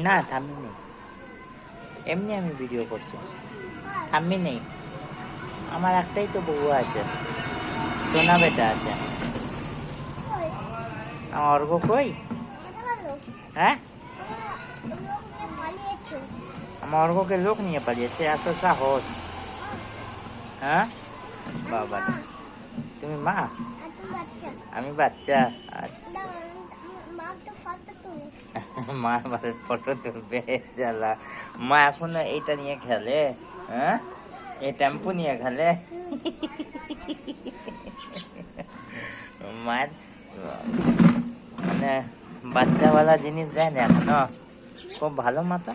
না থাম্মি নেই, এমনি আমি ভিডিও করছি। থাম্মি নেই, আমার একটাই তো বউ আছে, সোনা বেটা আছে। আমার অর্ঘ কই? হ্যাঁ, আমার অর্ঘকে লোক নিয়ে পালিয়েছে, এত সাহস? হ্যাঁ বাবা, তুমি মা, আমি বাচ্চা। আচ্ছা, মা আবার ফটো তুলবে, জ্বালা। মা এখন এইটা নিয়ে খেলে, হ্যাঁ, এই টেম্পু নিয়ে খেলে। মার মানে বাচ্চাওয়ালা জিনিস দেয় না এখনো, খুব ভালো মাথা।